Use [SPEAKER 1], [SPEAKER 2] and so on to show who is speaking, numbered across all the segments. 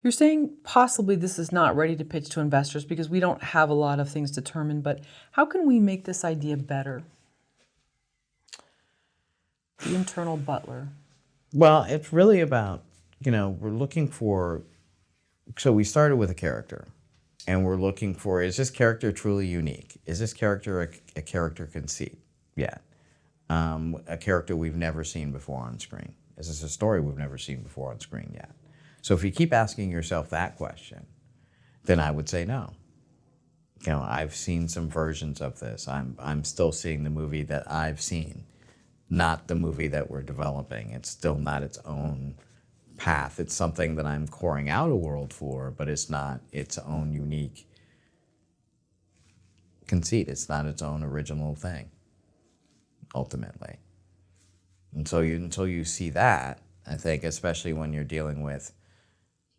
[SPEAKER 1] You're saying possibly this is not ready to pitch to investors because we don't have a lot of things determined, but how can we make this idea better? The internal butler.
[SPEAKER 2] Well, it's really about, we're looking for, so we started with a character and we're looking for, is this character truly unique? Is this character a character conceit? Yeah. A character we've never seen before on screen. Is this a story we've never seen before on screen yet? So if you keep asking yourself that question, then I would say no. I've seen some versions of this. I'm still seeing the movie that I've seen, not the movie that we're developing. It's still not its own path. It's something that I'm coring out a world for, but it's not its own unique conceit. It's not its own original thing, ultimately. And so until you see that, I think, especially when you're dealing with,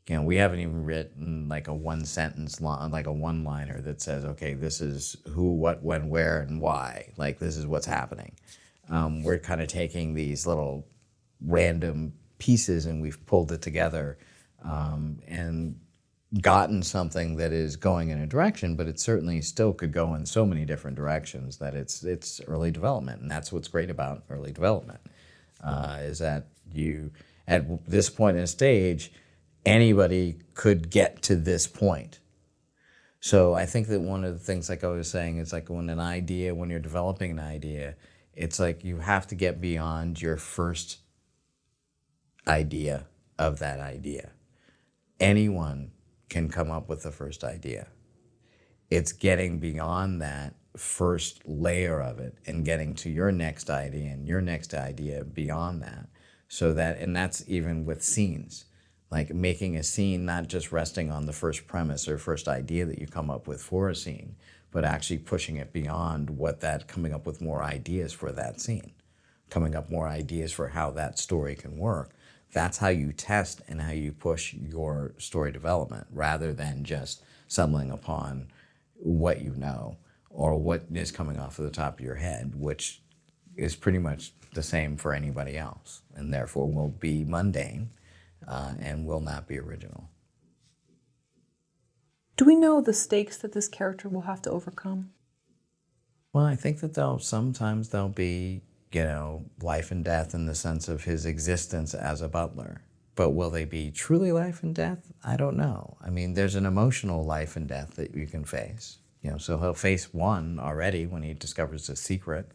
[SPEAKER 2] we haven't even written like a one-sentence line, like a one-liner that says, okay, this is who, what, when, where, and why. Like, this is what's happening. We're kind of taking these little random pieces and we've pulled it together and gotten something that is going in a direction, but it certainly still could go in so many different directions that it's early development. And that's what's great about early development, is that you, at this point in a stage, anybody could get to this point. So I think that one of the things, like I was saying, is like when you're developing an idea, it's like you have to get beyond your first idea of that idea. Anyone can come up with the first idea. It's getting beyond that first layer of it and getting to your next idea and your next idea beyond that. So that, and that's even with scenes, like making a scene not just resting on the first premise or first idea that you come up with for a scene, but actually pushing it beyond coming up with more ideas for that scene, coming up more ideas for how that story can work. That's how you test and how you push your story development, rather than just stumbling upon what you know or what is coming off of the top of your head, which is pretty much the same for anybody else, and therefore will be mundane and will not be original.
[SPEAKER 1] Do we know the stakes that this character will have to overcome?
[SPEAKER 2] Well, I think that sometimes there'll be, life and death in the sense of his existence as a butler. But will they be truly life and death? I don't know. I mean, there's an emotional life and death that you can face. So he'll face one already when he discovers the secret.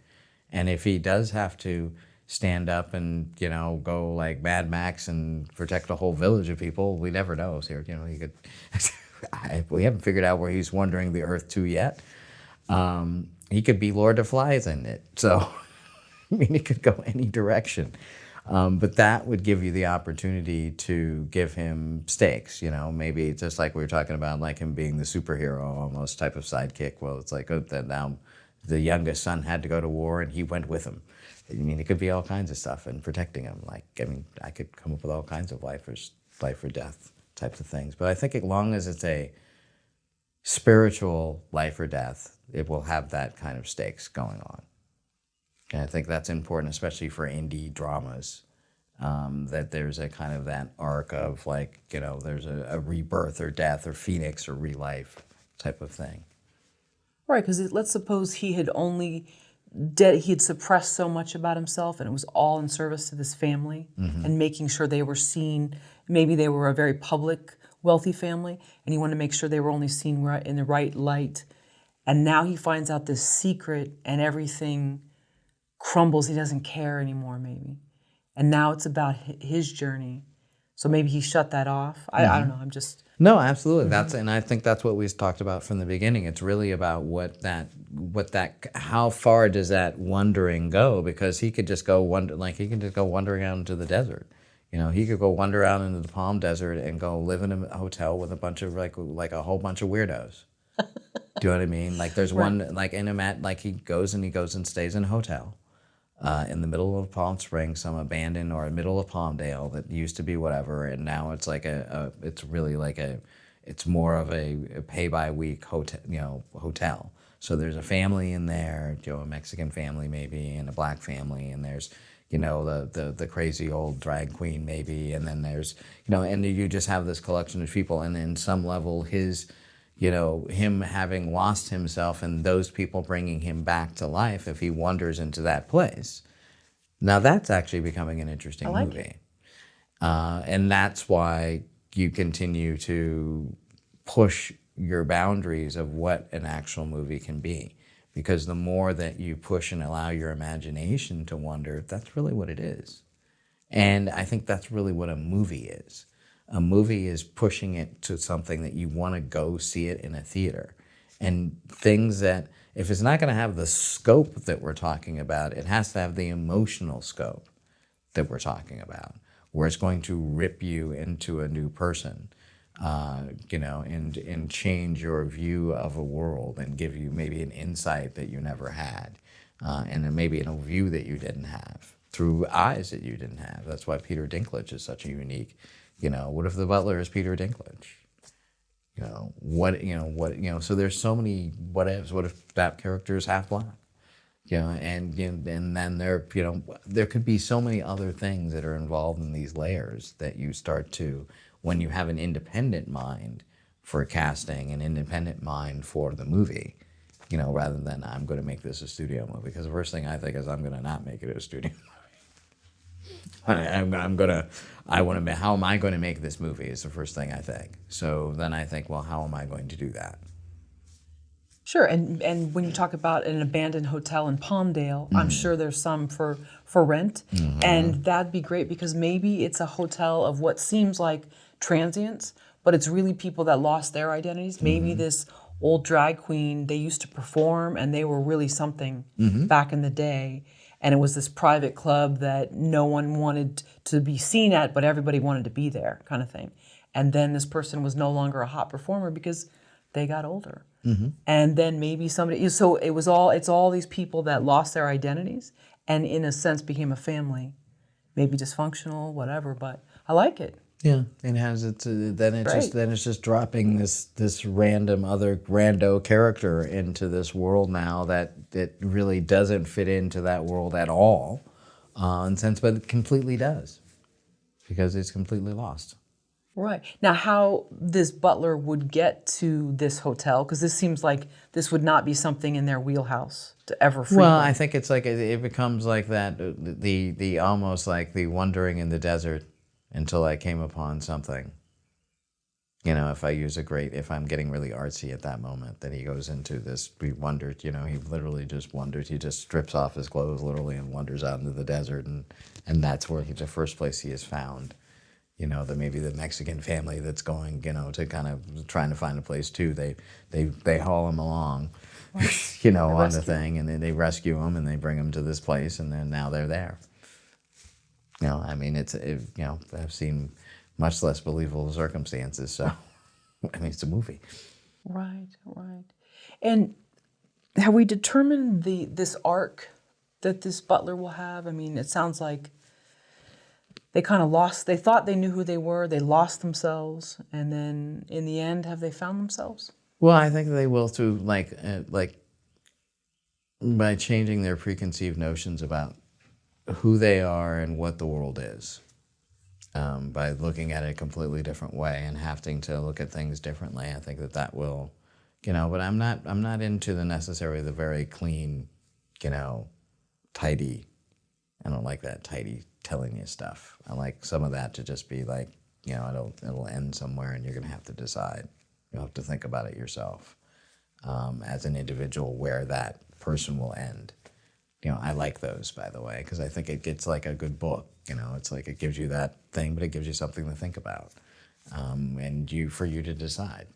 [SPEAKER 2] And if he does have to stand up and, go like Mad Max and protect a whole village of people, we never know. So, he could... we haven't figured out where he's wandering the earth to yet. He could be Lord of Flies in it. So, I mean, it could go any direction. But that would give you the opportunity to give him stakes, maybe just like we were talking about, like him being the superhero almost type of sidekick. Well, it's like, that now the youngest son had to go to war and he went with him. I mean, it could be all kinds of stuff and protecting him. I could come up with all kinds of life or death types of things. But I think as long as it's a spiritual life or death, it will have that kind of stakes going on. And I think that's important, especially for indie dramas, that there's a kind of that arc of there's a rebirth or death or phoenix or relife type of thing.
[SPEAKER 1] Right, because let's suppose he had suppressed so much about himself and it was all in service to this family and making sure they were seen. Maybe they were a very public, wealthy family and he wanted to make sure they were only seen in the right light. And now he finds out this secret and everything crumbles. He doesn't care anymore, maybe. And now it's about his journey. So maybe he shut that off. I don't know. I'm just...
[SPEAKER 2] No, absolutely. And I think that's what we talked about from the beginning. It's really about how far does that wandering go? Because he could just go wandering out into the desert. He could go wander out into the Palm Desert and go live in a hotel with a bunch of like a whole bunch of weirdos. Do you know what I mean? Like there's one he goes and stays in a hotel in the middle of Palm Springs, some abandoned, or middle of Palmdale that used to be whatever, and now it's like it's more of a pay by week hotel. So there's a family in there, a Mexican family maybe, and a black family, and there's the crazy old drag queen maybe, and then there's, and you just have this collection of people, and in some level him having lost himself and those people bringing him back to life if he wanders into that place. Now that's actually becoming an interesting movie. And that's why you continue to push your boundaries of what an actual movie can be. Because the more that you push and allow your imagination to wander, that's really what it is. And I think that's really what a movie is. A movie is pushing it to something that you want to go see it in a theater. And things that, if it's not going to have the scope that we're talking about, it has to have the emotional scope that we're talking about, where it's going to rip you into a new person, and change your view of a world and give you maybe an insight that you never had, and then maybe a view that you didn't have through eyes that you didn't have. That's why Peter Dinklage is such a unique, what if the butler is Peter Dinklage? So there's so many what ifs. What if that character is half black? And then there could be so many other things that are involved in these layers that you start to, when you have an independent mind for casting, an independent mind for the movie, rather than I'm going to make this a studio movie. Because the first thing I think is I'm going to not make it a studio movie. How am I going to make this movie is the first thing I think. So then I think, well, how am I going to do that?
[SPEAKER 1] Sure, and when you talk about an abandoned hotel in Palmdale, I'm sure there's some for rent, and that'd be great because maybe it's a hotel of what seems like transients, but it's really people that lost their identities. Maybe this old drag queen, they used to perform and they were really something back in the day, and it was this private club that no one wanted to be seen at, but everybody wanted to be there, kind of thing. And then this person was no longer a hot performer because they got older. And then maybe somebody, so it's all these people that lost their identities and in a sense became a family, maybe dysfunctional, whatever, but I like it.
[SPEAKER 2] Yeah, it has then it's just dropping this random other rando character into this world now that really doesn't fit into that world at all, in sense, but it completely does, because it's completely lost.
[SPEAKER 1] Right. Now, how this butler would get to this hotel, because this seems like this would not be something in their wheelhouse to ever frequent.
[SPEAKER 2] Well, I think it's like it becomes like that, the almost like the wandering in the desert until I came upon something. If I'm getting really artsy at that moment, that he goes into this, he wandered, he literally just wandered. He just strips off his clothes literally and wanders out into the desert, and that's where the first place he is found. Maybe the Mexican family that's going, to kind of trying to find a place too. They haul him along, on the thing, and then they rescue him and they bring him to this place, and then now they're there. I've seen much less believable circumstances, so it's a movie.
[SPEAKER 1] Right. And have we determined this arc that this butler will have? It sounds like they kind of lost, they thought they knew who they were, they lost themselves, and then in the end, have they found themselves?
[SPEAKER 2] Well, I think they will through, by changing their preconceived notions about who they are and what the world is, by looking at it a completely different way and having to look at things differently. I think that will, but I'm not into necessarily the very clean, tidy. I don't like that tidy telling you stuff. I like some of that to just be like, it'll end somewhere and you're going to have to decide. You'll have to think about it yourself, as an individual, where that person will end. I like those, by the way, because I think it gets like a good book. It's like it gives you that thing, but it gives you something to think about, and for you to decide.